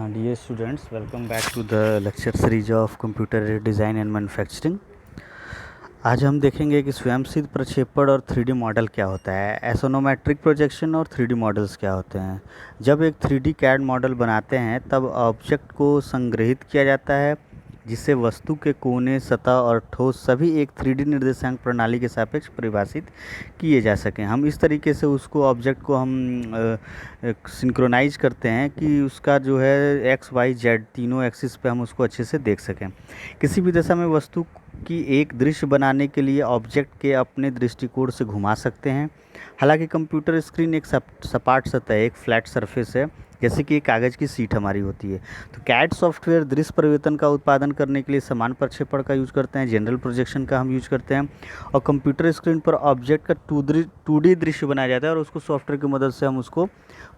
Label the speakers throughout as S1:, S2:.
S1: Dear students, welcome back to the lecture series of Computer Design and Manufacturing। आज हम देखेंगे कि स्वयंसिद्ध प्रक्षेपण और 3D मॉडल क्या होता है, एसोनोमेट्रिक प्रोजेक्शन और 3D मॉडल्स क्या होते हैं। जब एक 3D कैड मॉडल बनाते हैं तब ऑब्जेक्ट को संग्रहित किया जाता है जिससे वस्तु के कोने, सतह और ठोस सभी एक 3D निर्देशांक प्रणाली के सापेक्ष परिभाषित किए जा सकें। हम इस तरीके से उसको ऑब्जेक्ट को हम सिंक्रोनाइज करते हैं कि उसका जो है एक्स वाई जेड तीनों एक्सिस पे हम उसको अच्छे से देख सकें। किसी भी दशा में वस्तु की एक दृश्य बनाने के लिए ऑब्जेक्ट के अपने दृष्टिकोण से घुमा सकते हैं। हालांकि कंप्यूटर स्क्रीन एक सपाट सतह है, एक फ्लैट सरफेस है, जैसे कि एक कागज़ की सीट हमारी होती है। तो कैड सॉफ्टवेयर दृश्य परिवर्तन का उत्पादन करने के लिए समान प्रक्षेपण का यूज करते हैं, जनरल प्रोजेक्शन का हम यूज करते हैं, और कंप्यूटर स्क्रीन पर ऑब्जेक्ट का 2D दृश्य बनाया जाता है और उसको सॉफ्टवेयर की मदद से हम उसको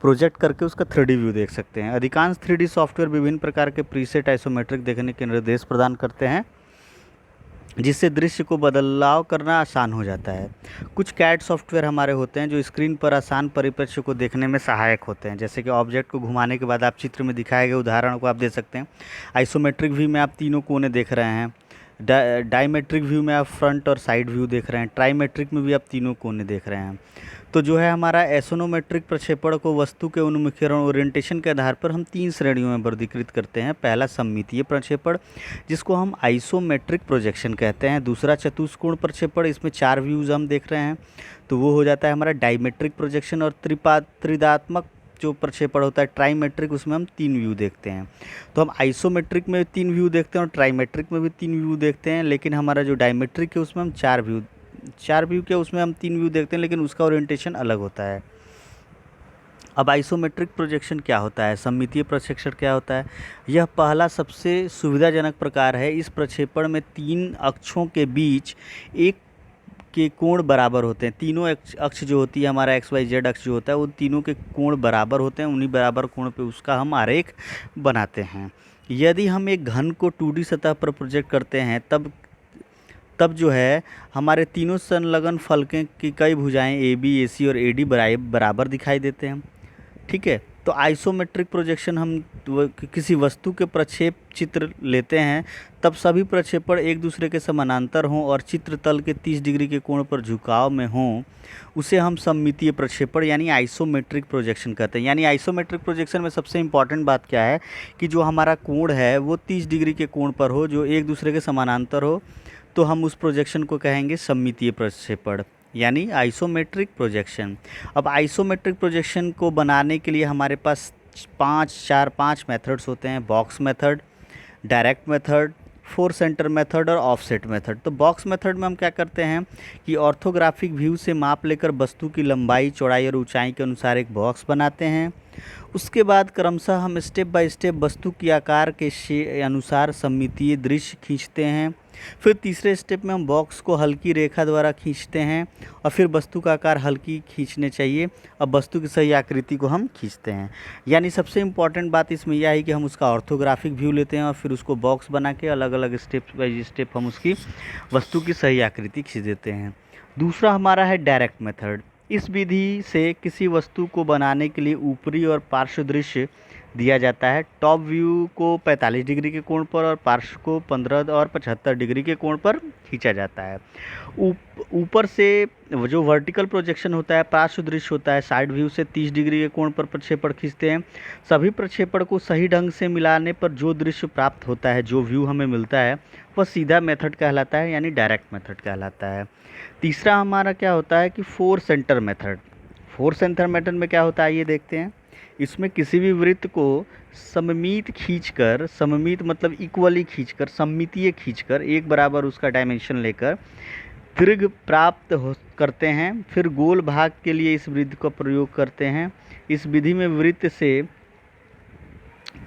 S1: प्रोजेक्ट करके उसका 3D व्यू देख सकते हैं। अधिकांश 3D सॉफ्टवेयर विभिन्न प्रकार के प्रीसेट आइसोमेट्रिक देखने के निर्देश प्रदान करते हैं जिससे दृश्य को बदलाव करना आसान हो जाता है। कुछ कैड सॉफ्टवेयर हमारे होते हैं जो स्क्रीन पर आसान परिप्रेक्ष्य को देखने में सहायक होते हैं, जैसे कि ऑब्जेक्ट को घुमाने के बाद आप चित्र में दिखाए गए उदाहरण को आप दे सकते हैं। आइसोमेट्रिक व्यू में आप तीनों कोने देख रहे हैं, डायमेट्रिक व्यू में आप फ्रंट और साइड व्यू देख रहे हैं, ट्राइमेट्रिक में भी आप तीनों कोने देख रहे हैं। तो जो है हमारा एसोनोमेट्रिक प्रक्षेपण को वस्तु के उन्मुखीकरण ओरिएंटेशन के आधार पर हम 3 श्रेणियों में वर्गीकृत करते हैं। पहला सममितीय प्रक्षेपण जिसको हम आइसोमेट्रिक प्रोजेक्शन कहते हैं। दूसरा चतुष्कोण प्रक्षेपण, इसमें 4 व्यूज़ हम देख रहे हैं, तो वो हो जाता है हमारा डायमेट्रिक प्रोजेक्शन। और त्रिदात्मक जो प्रक्षेपण होता है ट्राइमेट्रिक, उसमें हम 3 व्यू देखते हैं। तो हम आइसोमेट्रिक में 3 व्यू देखते हैं और ट्राइमेट्रिक में भी 3 व्यू देखते हैं, लेकिन हमारा जो डायमेट्रिक है उसमें हम 4 व्यू के उसमें हम 3 व्यू देखते हैं, लेकिन उसका ओरिएंटेशन अलग होता है। अब आइसोमेट्रिक प्रोजेक्शन क्या होता है, सममितीय प्रक्षेपण क्या होता है? यह पहला सबसे सुविधाजनक प्रकार है। इस प्रक्षेपण में 3 अक्षों के बीच एक के कोण बराबर होते हैं। तीनों अक्ष जो होती है हमारा एक्स वाई जेड अक्ष जो होता है वो तीनों के कोण बराबर होते हैं। उन्हीं बराबर कोण पे उसका हम आरेख बनाते हैं। यदि हम एक घन को 2D सतह पर प्रोजेक्ट करते हैं तब जो है हमारे तीनों संलग्न फलकें की कई भुजाएं ए बी ए सी और ए डी बराबर दिखाई देते हैं। ठीक है, तो आइसोमेट्रिक प्रोजेक्शन हम किसी वस्तु के प्रक्षेप चित्र लेते हैं तब सभी प्रक्षेपण एक दूसरे के समानांतर हों और चित्र तल के 30 डिग्री के कोण पर झुकाव में हों, उसे हम सममितीय प्रक्षेपण यानी आइसोमेट्रिक प्रोजेक्शन कहते हैं। यानी आइसोमेट्रिक प्रोजेक्शन में सबसे इम्पॉर्टेंट बात क्या है कि जो हमारा कोण है वो 30 डिग्री के कोण पर हो, जो एक दूसरे के समानांतर हो, तो हम उस प्रोजेक्शन को कहेंगे सममितीय प्रक्षेपण यानी आइसोमेट्रिक प्रोजेक्शन। अब आइसोमेट्रिक प्रोजेक्शन को बनाने के लिए हमारे पास 5 मेथड्स होते हैं। Box method, direct method, 4 centre method और ऑफसेट मेथड। तो बॉक्स मेथड में हम क्या करते हैं कि ऑर्थोग्राफिक व्यू से माप लेकर वस्तु की लंबाई, चौड़ाई और ऊंचाई के अनुसार एक बॉक्स बनाते हैं। उसके बाद क्रमशः हम स्टेप बाय स्टेप वस्तु के आकार के अनुसार सममितीय दृश्य खींचते हैं। फिर तीसरे स्टेप में हम बॉक्स को हल्की रेखा द्वारा खींचते हैं और फिर वस्तु का आकार हल्की खींचने चाहिए। अब वस्तु की सही आकृति को हम खींचते हैं। यानी सबसे इम्पॉर्टेंट बात इसमें यह है कि हम उसका ऑर्थोग्राफिक व्यू लेते हैं और फिर उसको बॉक्स बना के अलग अलग स्टेप बाय स्टेप हम उसकी वस्तु की सही आकृति खींच देते हैं। दूसरा हमारा है डायरेक्ट मेथड। इस विधि से किसी वस्तु को बनाने के लिए ऊपरी और पार्श्व दृश्य दिया जाता है। टॉप व्यू को 45 डिग्री के कोण पर और पार्श्व को 15 और 75 डिग्री के कोण पर खींचा जाता है। ऊपर से जो वर्टिकल प्रोजेक्शन होता है, पार्श्व दृश्य होता है, साइड व्यू से 30 डिग्री के कोण पर प्रक्षेपण खींचते हैं। सभी प्रक्षेपण को सही ढंग से मिलाने पर जो दृश्य प्राप्त होता है, जो व्यू हमें मिलता है, वह सीधा मेथड कहलाता है यानी डायरेक्ट मेथड कहलाता है। तीसरा हमारा क्या होता है कि 4 सेंटर मेथड। 4 सेंटर मेथड में क्या होता है ये देखते हैं। इसमें किसी भी वृत्त को सममित खींचकर, सममित मतलब इक्वली खींचकर, सममितीय खींचकर, एक बराबर उसका डायमेंशन लेकर दीर्घ प्राप्त करते हैं। फिर गोल भाग के लिए इस विधि का प्रयोग करते हैं। इस विधि में वृत्त से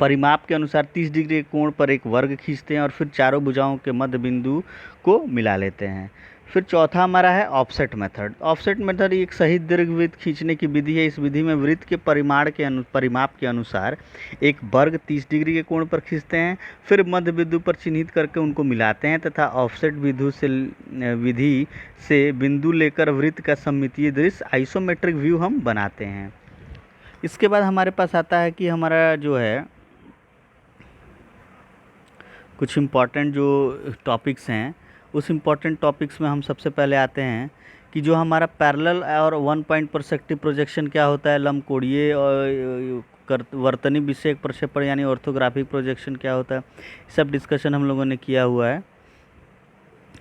S1: परिमाप के अनुसार 30 डिग्री के कोण पर एक वर्ग खींचते हैं और फिर चारों भुजाओं के मध्य बिंदु को मिला लेते हैं। फिर चौथा हमारा है ऑफसेट मेथड। ऑफसेट मेथड एक सही दीर्घवृत्त खींचने की विधि है। इस विधि में वृत्त के परिमाप के अनुसार एक वर्ग 30 डिग्री के कोण पर खींचते हैं, फिर मध्य बिंदु पर चिन्हित करके उनको मिलाते हैं तथा ऑफसेट विधि से बिंदु लेकर वृत्त का सममितीय दृश्य आइसोमेट्रिक व्यू हम बनाते हैं। इसके बाद हमारे पास आता है कि हमारा जो है कुछ इम्पॉर्टेंट जो टॉपिक्स हैं, उस इम्पॉर्टेंट टॉपिक्स में हम सबसे पहले आते हैं कि जो हमारा पैरेलल और वन पॉइंट पर्सपेक्टिव प्रोजेक्शन क्या होता है, लंबकोणीय और वर्तनी विषयक प्रक्षेपण यानी ऑर्थोग्राफिक प्रोजेक्शन क्या होता है, सब डिस्कशन हम लोगों ने किया हुआ है।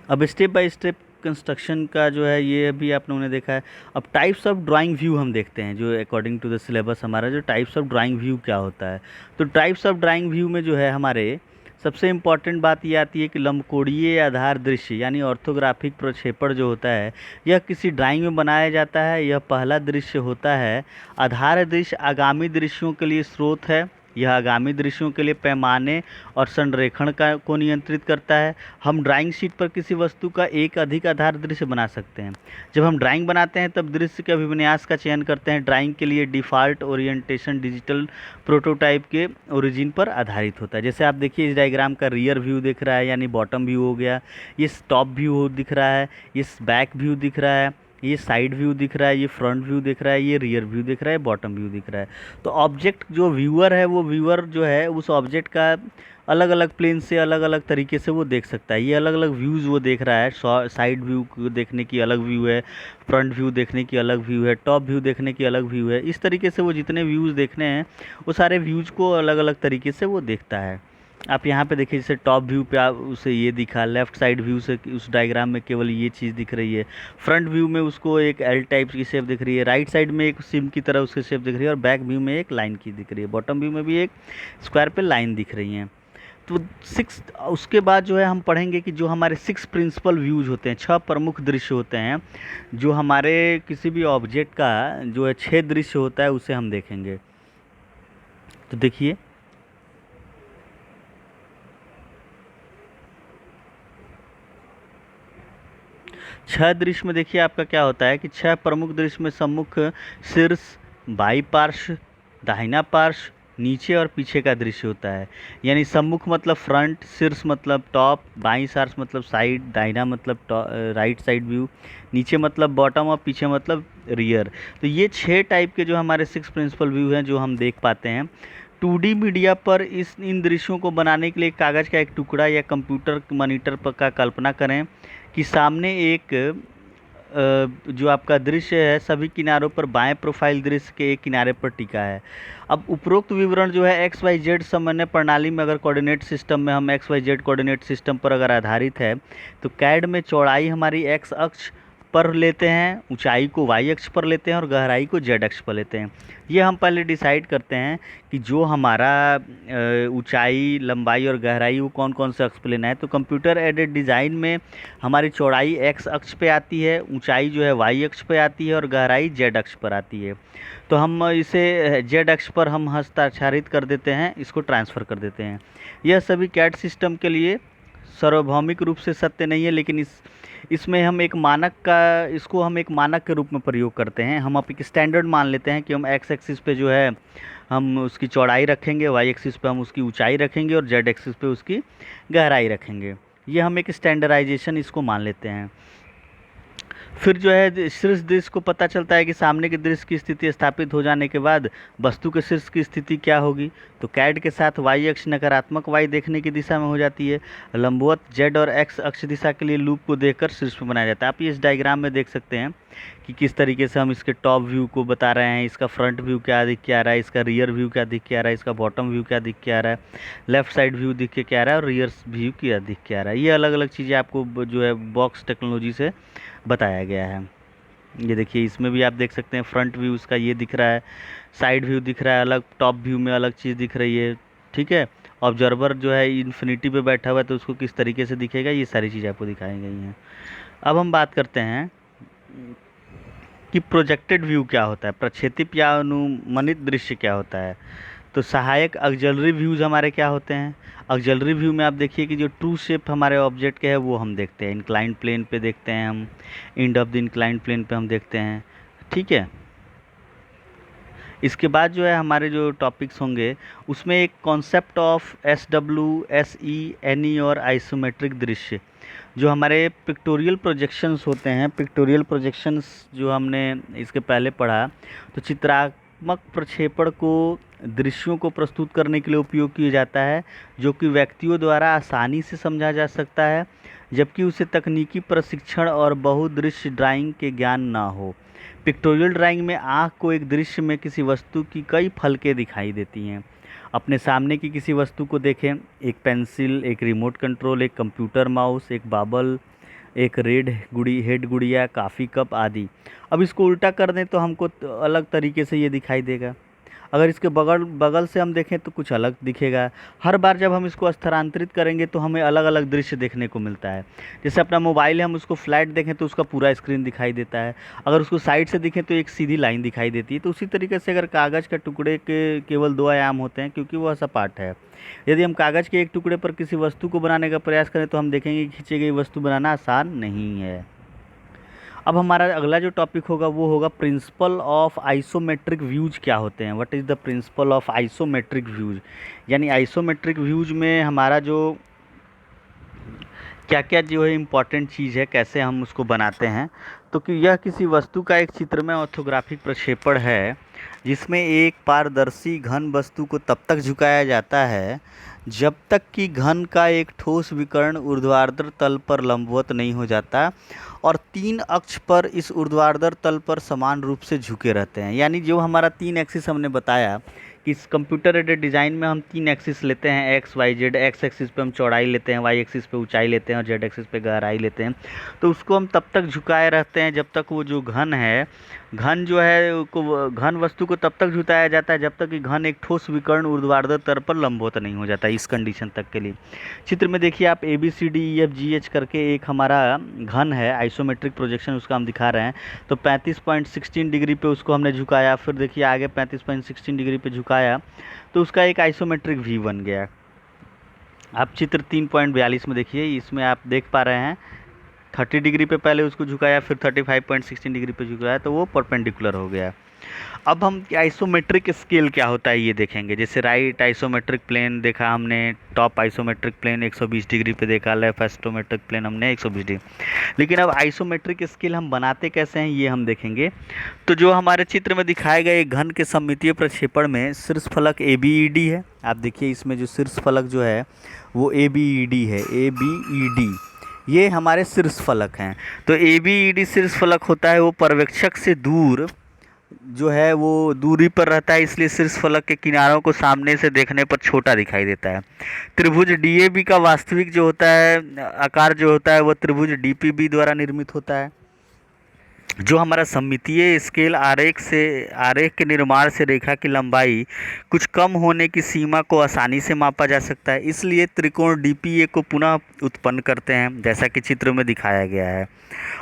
S1: अब स्टेप बाय स्टेप कंस्ट्रक्शन का जो है ये भी आप लोगों ने देखा है। अब टाइप्स ऑफ ड्राइंग व्यू हम देखते हैं, जो अकॉर्डिंग टू द सिलेबस हमारा जो टाइप्स ऑफ ड्राइंग व्यू क्या होता है। तो टाइप्स ऑफ ड्राइंग व्यू में जो है हमारे सबसे इम्पॉर्टेंट बात ये आती है कि लंबकोणीय आधार दृश्य यानी ऑर्थोग्राफिक प्रक्षेपण जो होता है यह किसी ड्राइंग में बनाया जाता है। यह पहला दृश्य होता है। आधार दृश्य आगामी दृश्यों के लिए स्रोत है। यह आगामी दृश्यों के लिए पैमाने और संरेखण को नियंत्रित करता है। हम ड्राइंग शीट पर किसी वस्तु का एक अधिक आधार दृश्य बना सकते हैं। जब हम ड्राइंग बनाते हैं तब दृश्य के अभिविन्यास का चयन करते हैं। ड्राइंग के लिए डिफ़ॉल्ट ओरिएंटेशन डिजिटल प्रोटोटाइप के ओरिजिन पर आधारित होता है। जैसे आप देखिए इस डायग्राम का रियर व्यू दिख रहा है यानी बॉटम व्यू हो गया, ये टॉप व्यू दिख रहा है, ये बैक व्यू दिख रहा है, ये साइड व्यू दिख रहा है, ये फ्रंट व्यू दिख रहा है, ये रियर व्यू दिख रहा है, बॉटम व्यू दिख रहा है। तो ऑब्जेक्ट जो व्यूअर है वो व्यूअर जो है उस ऑब्जेक्ट का अलग अलग प्लेन से अलग अलग तरीके से वो देख सकता है। ये अलग अलग व्यूज़ वो देख रहा है। साइड व्यू को देखने की अलग व्यू है, फ्रंट व्यू देखने की अलग व्यू है, टॉप व्यू देखने की अलग व्यू है। इस तरीके से वो जितने व्यूज़ देखने हैं वो सारे व्यूज़ को अलग अलग तरीके से वो देखता है। आप यहाँ पे देखिए जैसे टॉप व्यू पे आप उसे ये दिखा, लेफ़्ट साइड व्यू से उस डायग्राम में केवल ये चीज़ दिख रही है। फ्रंट व्यू में उसको एक एल टाइप की शेप दिख रही है, राइट साइड में एक सिम की तरह उसकी शेप दिख रही है और बैक व्यू में एक लाइन की दिख रही है, बॉटम व्यू में भी एक स्क्वायर पे लाइन दिख रही हैं। तो उसके बाद जो है हम पढ़ेंगे कि जो हमारे 6 प्रिंसिपल व्यूज होते हैं, 6 प्रमुख दृश्य होते हैं। जो हमारे किसी भी ऑब्जेक्ट का जो है 6 दृश्य होता है उसे हम देखेंगे। तो देखिए 6 दृश्य में देखिए आपका क्या होता है कि 6 प्रमुख दृश्य में सम्मुख, शीर्ष, बाई पार्श्व, दाहिना पार्श्व, नीचे और पीछे का दृश्य होता है। यानी सम्मुख मतलब फ्रंट, शीर्ष मतलब टॉप, बाई पार्श्व मतलब साइड, दाहिना मतलब राइट साइड व्यू, नीचे मतलब बॉटम और पीछे मतलब रियर। तो ये 6 टाइप के जो हमारे 6 प्रिंसिपल व्यू हैं जो हम देख पाते हैं। 2D मीडिया पर इन दृश्यों को बनाने के लिए कागज़ का एक टुकड़ा या कंप्यूटर मॉनिटर पर का कल्पना करें कि सामने एक जो आपका दृश्य है सभी किनारों पर बाएं प्रोफाइल दृश्य के एक किनारे पर टिका है। अब उपरोक्त विवरण जो है एक्स वाई जेड समन्वय प्रणाली में अगर कोऑर्डिनेट सिस्टम में हम x y z coordinate system पर अगर आधारित है तो कैड में चौड़ाई हमारी एक्स अक्ष पर लेते हैं, ऊंचाई को वाई अक्ष पर लेते हैं और गहराई को जेड अक्ष पर लेते हैं। ये हम पहले डिसाइड करते हैं कि जो हमारा ऊंचाई, लंबाई और गहराई वो कौन कौन से अक्ष पर लेना है। तो कंप्यूटर एडेड डिज़ाइन में हमारी चौड़ाई एक्स अक्ष पे आती है, ऊंचाई जो है वाई अक्ष पे आती है और गहराई जेड अक्ष पर आती है। तो हम इसे जेड अक्ष पर हम हस्ताक्षरित कर देते हैं, इसको ट्रांसफ़र कर देते हैं। यह सभी कैड सिस्टम के लिए सार्वभौमिक रूप से सत्य नहीं है, लेकिन इसमें हम एक मानक का इसको हम एक मानक के रूप में प्रयोग करते हैं। हम एक स्टैंडर्ड मान लेते हैं कि हम एक्स एक्सिस पे जो है हम उसकी चौड़ाई रखेंगे, वाई एक्सिस पे हम उसकी ऊंचाई रखेंगे और जेड एक्सिस पे उसकी गहराई रखेंगे। ये हम एक स्टैंडर्डाइजेशन इसको मान लेते हैं। फिर जो है शीर्ष दृश्य को पता चलता है कि सामने के दृश्य की स्थिति स्थापित हो जाने के बाद वस्तु के शीर्ष की स्थिति क्या होगी। तो कैड के साथ वाई अक्ष नकारात्मक वाई देखने की दिशा में हो जाती है। लंबवत जेड और एक्स अक्ष दिशा के लिए लूप को देखकर शीर्ष में बनाया जाता है। आप ये इस डायग्राम में देख सकते हैं कि किस तरीके से हम इसके टॉप व्यू को बता रहे हैं, इसका फ्रंट व्यू क्या दिख के आ रहा है, इसका रियर व्यू क्या दिख के आ रहा है, इसका बॉटम व्यू क्या दिख के आ रहा है, लेफ्ट साइड व्यू दिख के क्या आ रहा है और रियर व्यू क्या दिख के आ रहा है। ये अलग अलग चीज़ें आपको जो है बॉक्स टेक्नोलॉजी से बताया गया है। ये देखिए इसमें भी आप देख सकते हैं फ्रंट व्यू उसका ये दिख रहा है, साइड व्यू दिख रहा है अलग, टॉप व्यू में अलग चीज़ दिख रही है। ठीक है, ऑब्जर्वर जो है इन्फिनिटी पे बैठा हुआ है तो उसको किस तरीके से दिखेगा, ये सारी चीज़ें आपको दिखाई गई हैं। अब हम बात करते हैं कि प्रोजेक्टेड व्यू क्या होता है, प्रक्षेपित या अनुमानित दृश्य क्या होता है। तो सहायक ऑक्सिलरी व्यूज़ हमारे क्या होते हैं। ऑक्सिलरी व्यू में आप देखिए कि जो ट्रू शेप हमारे ऑब्जेक्ट के है वो हम देखते हैं, इंक्लाइंड प्लेन पे देखते हैं, हम end of the inclined plane पे हम देखते हैं। ठीक है, इसके बाद जो है हमारे जो टॉपिक्स होंगे उसमें एक concept of SW, SE, NE और आइसोमेट्रिक दृश्य जो हमारे पिक्टोरियल प्रोजेक्शंस होते हैं। पिक्टोरियल प्रोजेक्शंस जो हमने इसके पहले पढ़ा, तो चित्रात्मक प्रक्षेपण को दृश्यों को प्रस्तुत करने के लिए उपयोग किया जाता है, जो कि व्यक्तियों द्वारा आसानी से समझा जा सकता है, जबकि उसे तकनीकी प्रशिक्षण और बहुदृश्य ड्राइंग के ज्ञान ना हो। पिक्टोरियल ड्राइंग में आँख को एक दृश्य में किसी वस्तु की कई फलकें दिखाई देती हैं। अपने सामने की किसी वस्तु को देखें, एक पेंसिल, एक रिमोट कंट्रोल, एक कंप्यूटर माउस, एक बाबल, एक हेड गुड़िया, कॉफ़ी कप आदि। अब इसको उल्टा कर दें तो हमको अलग तरीके से ये दिखाई देगा। अगर इसके बगल बगल से हम देखें तो कुछ अलग दिखेगा। हर बार जब हम इसको स्थानांतरित करेंगे तो हमें अलग अलग दृश्य देखने को मिलता है। जैसे अपना मोबाइल है, हम उसको फ्लैट देखें तो उसका पूरा स्क्रीन दिखाई देता है, अगर उसको साइड से देखें तो एक सीधी लाइन दिखाई देती है। तो उसी तरीके से अगर कागज़ के टुकड़े के केवल 2 आयाम होते हैं, क्योंकि वह सपाट है। यदि हम कागज़ के एक टुकड़े पर किसी वस्तु को बनाने का प्रयास करें तो हम देखेंगे कि खींची गई वस्तु बनाना आसान नहीं है। अब हमारा अगला जो टॉपिक होगा वो होगा प्रिंसिपल ऑफ आइसोमेट्रिक व्यूज क्या होते हैं। What is the principle of isometric views, यानी आइसोमेट्रिक व्यूज में हमारा जो क्या क्या जो है इम्पॉर्टेंट चीज़ है, कैसे हम उसको बनाते हैं। तो कि यह किसी वस्तु का एक चित्रमय ऑर्थोग्राफिक प्रक्षेपण है, जिसमें एक पारदर्शी घन वस्तु को तब तक झुकाया जाता है जब तक कि घन का एक ठोस विकर्ण ऊर्ध्वाधर तल पर लंबवत नहीं हो जाता और 3 अक्ष पर इस ऊर्ध्वाधर तल पर समान रूप से झुके रहते हैं। यानी जो हमारा 3 एक्सिस हमने बताया कि इस कंप्यूटर एडेड डिज़ाइन में हम 3 एक्सिस लेते हैं, x y z. X axis पे हम चौड़ाई लेते हैं, वाई एक्सिस पे ऊंचाई लेते हैं और जेड एक्सिस पे गहराई लेते हैं। तो उसको हम तब तक झुकाए रहते हैं जब तक वो जो घन है, घन जो है को घन वस्तु को तब तक झुकाया जाता है जब तक कि घन एक ठोस विकर्ण ऊर्ध्वाधर तल पर लंबवत नहीं हो जाता। इस कंडीशन तक के लिए चित्र में देखिए आप ABCDEFGH करके एक हमारा घन है, आइसोमेट्रिक प्रोजेक्शन उसका हम दिखा रहे हैं। तो 35.16 डिग्री पे उसको हमने झुकाया, फिर देखिए आगे 35.16 डिग्री पे झुकाया तो उसका एक आइसोमेट्रिक व्यू बन गया। आप चित्र 3.42 में देखिए, इसमें आप देख पा रहे हैं 30 डिग्री पे पहले उसको झुकाया, फिर 35.16 डिग्री पे झुकाया तो वो परपेंडिकुलर हो गया। अब हम आइसोमेट्रिक स्केल क्या होता है ये देखेंगे। जैसे राइट आइसोमेट्रिक प्लेन देखा हमने, टॉप आइसोमेट्रिक प्लेन 120 डिग्री पे देखा, लेफ्ट आइसोमेट्रिक प्लेन हमने 120 डिग्री। लेकिन अब आइसोमेट्रिक स्केल हम बनाते कैसे हैं ये हम देखेंगे। तो जो हमारे चित्र में दिखाए गए घन के सममितीय प्रक्षेपण में शीर्ष फलक ABED है। आप देखिए इसमें जो शीर्ष फलक जो है वो ABED है, ABED ये हमारे शीर्ष फलक हैं। तो ABED शीर्ष फलक होता है वो पर्यवेक्षक से दूर जो है वो दूरी पर रहता है, इसलिए शीर्ष फलक के किनारों को सामने से देखने पर छोटा दिखाई देता है। त्रिभुज DAB का वास्तविक जो होता है आकार जो होता है वो त्रिभुज DPB द्वारा निर्मित होता है। जो हमारा सममितीय स्केल आरेख के निर्माण से रेखा की लंबाई कुछ कम होने की सीमा को आसानी से मापा जा सकता है, इसलिए त्रिकोण DPA को पुनः उत्पन्न करते हैं जैसा कि चित्र में दिखाया गया है।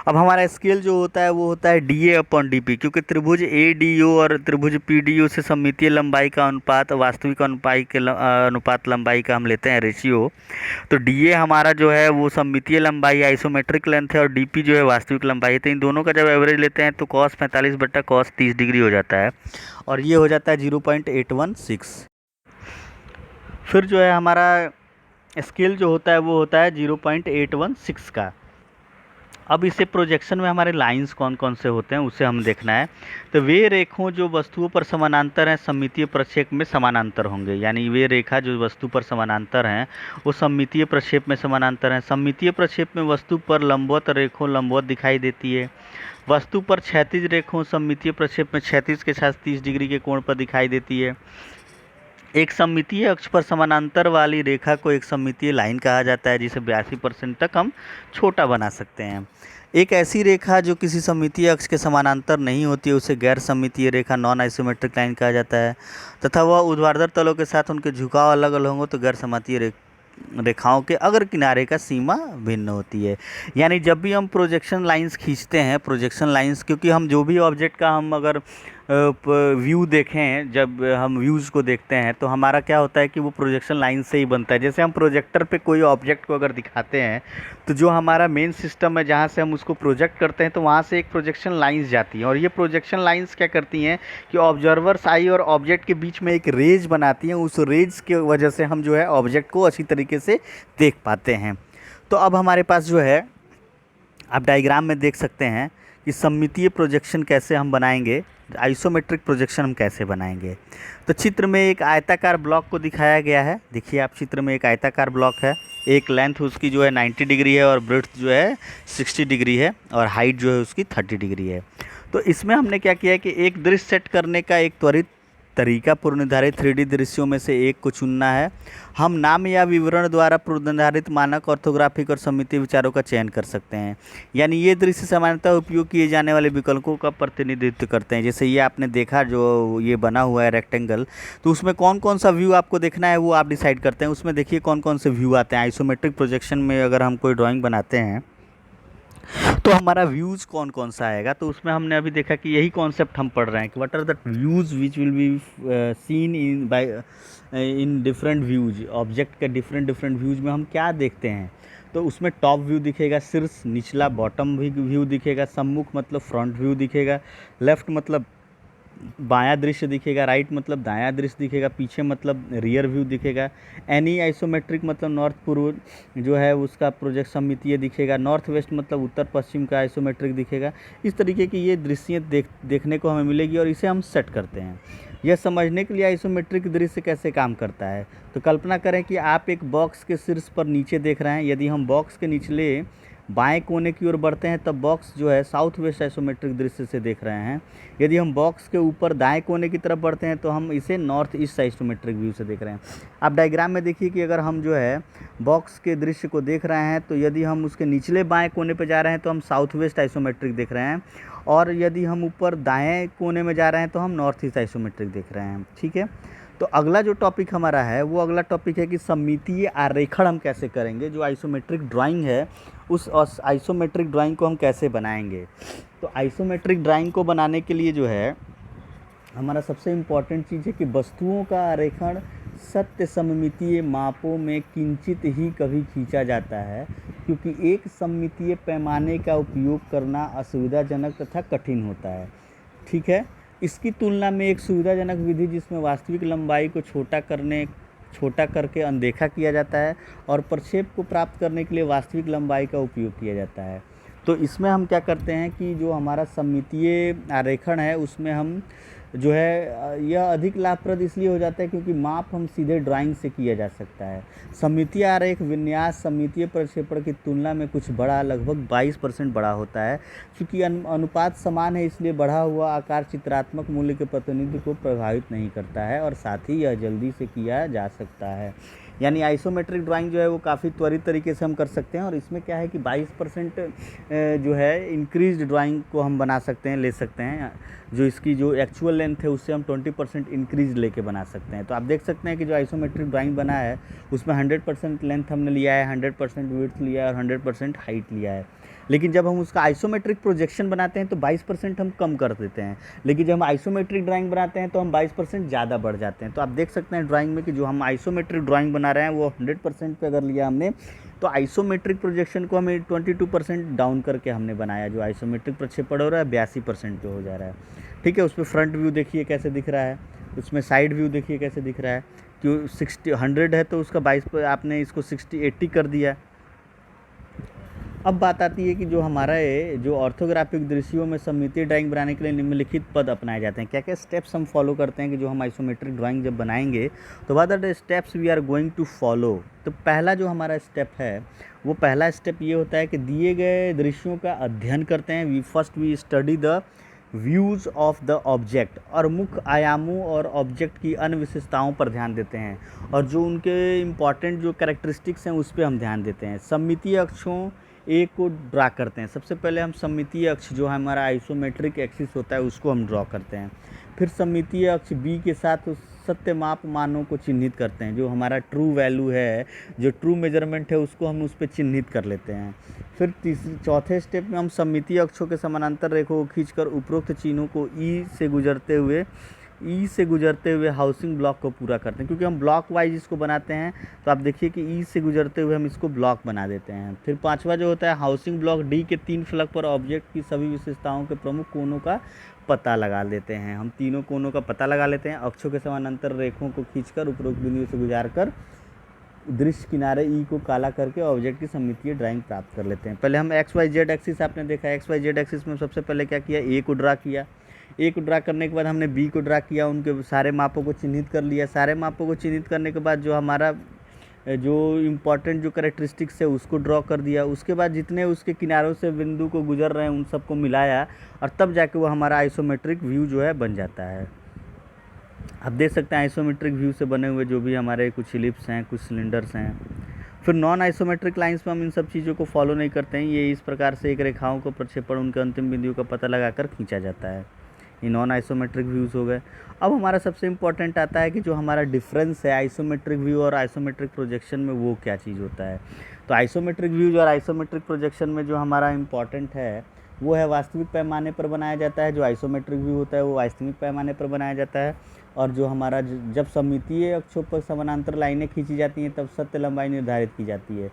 S1: अब हमारा स्केल जो होता है वो होता है DA/DP, क्योंकि त्रिभुज ADO और त्रिभुज PDO से सममितीय लंबाई का अनुपात वास्तविक अनुपात लंबाई का हम लेते हैं रेशियो। तो DA हमारा जो है वो सममितीय लंबाई आइसोमेट्रिक लेंथ है और DP जो है वास्तविक लंबाई है। तो इन दोनों का जब एवरेज लेते हैं तो cos 45/cos 30 डिग्री हो जाता है और ये हो जाता है 0.816। फिर जो है हमारा स्केल जो होता है वो होता है 0.816 का। अब इसे प्रोजेक्शन में हमारे लाइंस कौन कौन से होते हैं उसे हम देखना है। तो वे रेखों जो वस्तुओं पर समानांतर हैं सममितीय प्रक्षेप में समानांतर होंगे, यानी वे रेखा जो वस्तु पर समानांतर हैं वो सममितीय प्रक्षेप में समानांतर हैं। सममितीय प्रक्षेप में वस्तु पर लंबवत रेखों लंबवत दिखाई देती है, वस्तु पर क्षैतिज रेखों सममितीय प्रक्षेप में क्षैतिज के साथ 30 डिग्री के कोण पर दिखाई देती है। एक सममितीय अक्ष पर समानांतर वाली रेखा को एक सममितीय लाइन कहा जाता है, जिसे 82% तक हम छोटा बना सकते हैं। एक ऐसी रेखा जो किसी सममितीय अक्ष के समानांतर नहीं होती है उसे गैर सममितीय रेखा नॉन आइसोमेट्रिक लाइन कहा जाता है, तथा वह ऊर्ध्वाधर तलों के साथ उनके झुकाव अलग अलग होंगे तो गैर सममितीय रेखाओं के अगर किनारे का सीमा भिन्न होती है। यानी जब भी हम प्रोजेक्शन लाइंस खींचते हैं, प्रोजेक्शन लाइंस क्योंकि हम जो भी ऑब्जेक्ट का हम अगर व्यू देखें, जब हम व्यूज़ को देखते हैं तो हमारा क्या होता है कि वो प्रोजेक्शन लाइन से ही बनता है। जैसे हम प्रोजेक्टर पे कोई ऑब्जेक्ट को अगर दिखाते हैं तो जो हमारा मेन सिस्टम है जहाँ से हम उसको प्रोजेक्ट करते हैं तो वहाँ से एक प्रोजेक्शन लाइंस जाती हैं और ये प्रोजेक्शन लाइंस क्या करती हैं कि ऑब्जर्वर्स आई और ऑब्जेक्ट के बीच में एक रेज बनाती हैं। उस रेज की वजह से हम जो है ऑब्जेक्ट को अच्छी तरीके से देख पाते हैं। तो अब हमारे पास जो है आप डायग्राम में देख सकते हैं कि सममितीय प्रोजेक्शन कैसे हम बनाएंगे। आइसोमेट्रिक प्रोजेक्शन हम कैसे बनाएंगे। तो चित्र में एक आयताकार ब्लॉक को दिखाया गया है। देखिए आप, चित्र में एक आयताकार ब्लॉक है, एक लेंथ उसकी जो है 90 डिग्री है और ब्रेड्थ जो है 60 डिग्री है और हाइट जो है उसकी 30 डिग्री है। तो इसमें हमने क्या किया है कि एक दृश्य सेट करने का एक त्वरित तरीका पूर्व निर्धारित 3D दृश्यों में से एक को चुनना है। हम नाम या विवरण द्वारा पूर्व निर्धारित मानक ऑर्थोग्राफिक और सममितीय विचारों का चयन कर सकते हैं। यानी ये दृश्य सामान्यतः उपयोग किए जाने वाले विकल्पों का प्रतिनिधित्व करते हैं। जैसे ये आपने देखा जो ये बना हुआ है रेक्टेंगल, तो उसमें कौन कौन सा व्यू आपको देखना है वो आप डिसाइड करते हैं। उसमें देखिए कौन कौन से व्यू आते हैं। आइसोमेट्रिक प्रोजेक्शन में अगर हम कोई ड्राइंग बनाते हैं तो हमारा व्यूज़ कौन कौन सा आएगा। तो उसमें हमने अभी देखा कि यही कॉन्सेप्ट हम पढ़ रहे हैं कि what are the views which will be seen in different views. Object के डिफरेंट डिफरेंट व्यूज में हम क्या देखते हैं। तो उसमें टॉप व्यू दिखेगा, शीर्ष निचला बॉटम भी व्यू दिखेगा, सम्मुख मतलब फ्रंट व्यू दिखेगा, लेफ्ट मतलब बायां दृश्य दिखेगा, राइट मतलब दायां दृश्य दिखेगा, पीछे मतलब रियर व्यू दिखेगा। एनी आइसोमेट्रिक मतलब नॉर्थ पूर्व जो है उसका प्रोजेक्ट सममितीय दिखेगा, नॉर्थ वेस्ट मतलब उत्तर पश्चिम का आइसोमेट्रिक दिखेगा। इस तरीके की ये दृश्य देखने को हमें मिलेगी और इसे हम सेट करते हैं। यह समझने के लिए आइसोमेट्रिक दृश्य कैसे काम करता है, तो कल्पना करें कि आप एक बॉक्स के शीर्ष पर नीचे देख रहे हैं। यदि हम बॉक्स के निचले बाएं कोने की ओर बढ़ते हैं तब बॉक्स जो है साउथ वेस्ट आइसोमेट्रिक दृश्य से देख रहे हैं। यदि हम बॉक्स के ऊपर दाएं कोने की तरफ बढ़ते हैं तो हम इसे नॉर्थ ईस्ट आइसोमेट्रिक व्यू से देख रहे हैं। आप डायग्राम में देखिए कि अगर हम जो है बॉक्स के दृश्य को देख रहे हैं तो यदि हम उसके निचले बाएं कोने पर जा रहे हैं तो हम साउथ वेस्ट आइसोमेट्रिक देख रहे हैं, और यदि हम ऊपर दाएं कोने में जा रहे हैं तो हम नॉर्थ ईस्ट आइसोमेट्रिक देख रहे हैं। ठीक है, तो अगला जो टॉपिक हमारा है वो अगला टॉपिक है कि सममितीय आरेखण हम कैसे करेंगे। जो आइसोमेट्रिक ड्राइंग है उस आइसोमेट्रिक ड्राइंग को हम कैसे बनाएंगे। तो आइसोमेट्रिक ड्राइंग को बनाने के लिए जो है हमारा सबसे इम्पॉर्टेंट चीज़ है कि वस्तुओं का आरेखण सत्य सममितीय मापों में किंचित ही कभी खींचा जाता है, क्योंकि एक सममितीय पैमाने का उपयोग करना असुविधाजनक तथा कठिन होता है। ठीक है, इसकी तुलना में एक सुविधाजनक विधि जिसमें वास्तविक लंबाई को छोटा करके अनदेखा किया जाता है और प्रक्षेप को प्राप्त करने के लिए वास्तविक लंबाई का उपयोग किया जाता है। तो इसमें हम क्या करते हैं कि जो हमारा सममितीय आरेखण है उसमें हम जो है यह अधिक लाभप्रद इसलिए हो जाता है क्योंकि माप हम सीधे ड्राइंग से किया जा सकता है। सममितीय आरेख विन्यास सममितीय प्रक्षेपण की तुलना में कुछ बड़ा, लगभग 22% बड़ा होता है। क्योंकि अनुपात समान है इसलिए बढ़ा हुआ आकार चित्रात्मक मूल्य के प्रतिनिधित्व को प्रभावित नहीं करता है और साथ ही यह जल्दी से किया जा सकता है। यानी आइसोमेट्रिक ड्राइंग जो है वो काफ़ी त्वरित तरीके से हम कर सकते हैं। और इसमें क्या है कि 22% जो है इंक्रीज्ड ड्राइंग को हम बना सकते हैं, ले सकते हैं। जो इसकी जो एक्चुअल लेंथ है उससे हम 20% इंक्रीज लेके बना सकते हैं। तो आप देख सकते हैं कि जो आइसोमेट्रिक ड्राइंग बना है उसमें 100% लेंथ हमने लिया है, 100% विड्थ लिया है और 100% हाइट लिया है। लेकिन जब हम उसका आइसोमेट्रिक प्रोजेक्शन बनाते हैं तो 22% हम कम कर देते हैं, लेकिन जब हम आइसोमेट्रिक ड्राइंग बनाते हैं तो हम 22% ज़्यादा बढ़ जाते हैं। तो आप देख सकते हैं ड्राइंग में कि जो हम आइसोमेट्रिक ड्राइंग बना रहे हैं वो 100% पे अगर लिया हमने, तो आइसोमेट्रिक प्रोजेक्शन को हमें 22% डाउन करके हमने बनाया। जो आइसोमेट्रिक प्रक्षेपण हो रहा है 82% पे हो जा रहा है। ठीक है, उसमें फ्रंट व्यू देखिए कैसे दिख रहा है, उसमें साइड व्यू देखिए कैसे दिख रहा है। क्यों 100 है तो उसका 22 पर आपने इसको 80 कर दिया। अब बात आती है कि जो हमारा ये जो ऑर्थोग्राफिक दृश्यों में सममितीय ड्राइंग बनाने के लिए निम्नलिखित पद अपनाए जाते हैं। क्या क्या स्टेप्स हम फॉलो करते हैं कि जो हम आइसोमेट्रिक ड्राइंग जब बनाएंगे तो what are the steps we are going to follow. तो पहला जो हमारा स्टेप है वो पहला स्टेप ये होता है कि दिए गए दृश्यों का अध्ययन करते हैं। We study the views of the object और मुख्य आयामों और ऑब्जेक्ट की अन्य विशेषताओं पर ध्यान देते हैं और जो उनके इम्पॉर्टेंट जो कैरेक्टरिस्टिक्स हैं उस पर हम ध्यान देते हैं। सममितीय अक्षों ए को ड्रा करते हैं। सबसे पहले हम सममितीय अक्ष जो हमारा आइसोमेट्रिक एक्सिस होता है उसको हम ड्रॉ करते हैं। फिर सममितीय अक्ष बी के साथ उस सत्य माप मानों को चिन्हित करते हैं। जो हमारा ट्रू वैल्यू है, जो ट्रू मेजरमेंट है उसको हम उस पर चिन्हित कर लेते हैं। फिर चौथे स्टेप में हम सममितीय अक्षों के समानांतर रेखों को खींचकर उपरोक्त चिन्हों को ई से गुजरते हुए हाउसिंग ब्लॉक को पूरा करते हैं। क्योंकि हम ब्लॉक वाइज इसको बनाते हैं तो आप देखिए कि ई से गुजरते हुए हम इसको ब्लॉक बना देते हैं। फिर पांचवा जो होता है हाउसिंग ब्लॉक डी के 3 फलक पर ऑब्जेक्ट की सभी विशेषताओं के प्रमुख कोनों का पता लगा लेते हैं। हम तीनों कोनों का पता लगा लेते हैं। अक्षों के समानांतर रेखों को खींचकर उपरोक्त बिंदु से गुजारकर दृश्य किनारे ई को काला करके ऑब्जेक्ट की सममितीय ड्राइंग प्राप्त कर लेते हैं। पहले हम XYZ एक्सिस, आपने देखा XYZ एक्सिस में सबसे पहले क्या किया, ए को ड्रा किया। ए को ड्रा करने के बाद हमने बी को ड्रा किया, उनके सारे मापों को चिन्हित कर लिया। सारे मापों को चिन्हित करने के बाद जो हमारा जो इम्पोर्टेंट जो कैरेक्टरिस्टिक्स है उसको ड्रॉ कर दिया। उसके बाद जितने उसके किनारों से बिंदु को गुजर रहे हैं उन सबको मिलाया, और तब जाके वो हमारा आइसोमेट्रिक व्यू जो है बन जाता है। आप देख सकते हैं आइसोमेट्रिक व्यू से बने हुए जो भी हमारे कुछ इलिप्स हैं, कुछ सिलेंडर्स हैं। फिर नॉन आइसोमेट्रिक लाइंस में हम इन सब चीज़ों को फॉलो नहीं करते हैं। ये इस प्रकार से एक रेखाओं को प्रक्षेपण उनके अंतिम बिंदु का पता लगाकर खींचा जाता है। ये नॉन आइसोमेट्रिक व्यूज़ हो गए। अब हमारा सबसे इम्पॉर्टेंट आता है कि जो हमारा डिफरेंस है आइसोमेट्रिक व्यू और आइसोमेट्रिक प्रोजेक्शन में, वो क्या चीज़ होता है। तो आइसोमेट्रिक व्यूज और आइसोमेट्रिक प्रोजेक्शन में जो हमारा इम्पॉर्टेंट है वो है वास्तविक पैमाने पर बनाया जाता है। जो आइसोमेट्रिक व्यू होता है वो वास्तविक पैमाने पर बनाया जाता है, और जो हमारा जब सममितीय अक्षों पर समानांतर लाइनें खींची जाती हैं तब सत्य लंबाई निर्धारित की जाती है।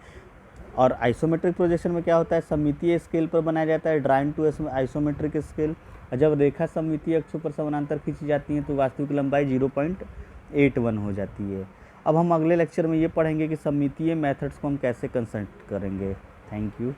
S1: और आइसोमेट्रिक प्रोजेक्शन में क्या होता है, सममितीय स्केल पर बनाया जाता है, ड्राइंग टू आइसोमेट्रिक स्केल। और जब रेखा सममितीय अक्षों पर समानांतर खींची जाती हैं तो वास्तविक लंबाई 0.81 हो जाती है। अब हम अगले लेक्चर में ये पढ़ेंगे कि सममितीय मेथड्स को हम कैसे कंस्ट्रक्ट करेंगे। Thank you.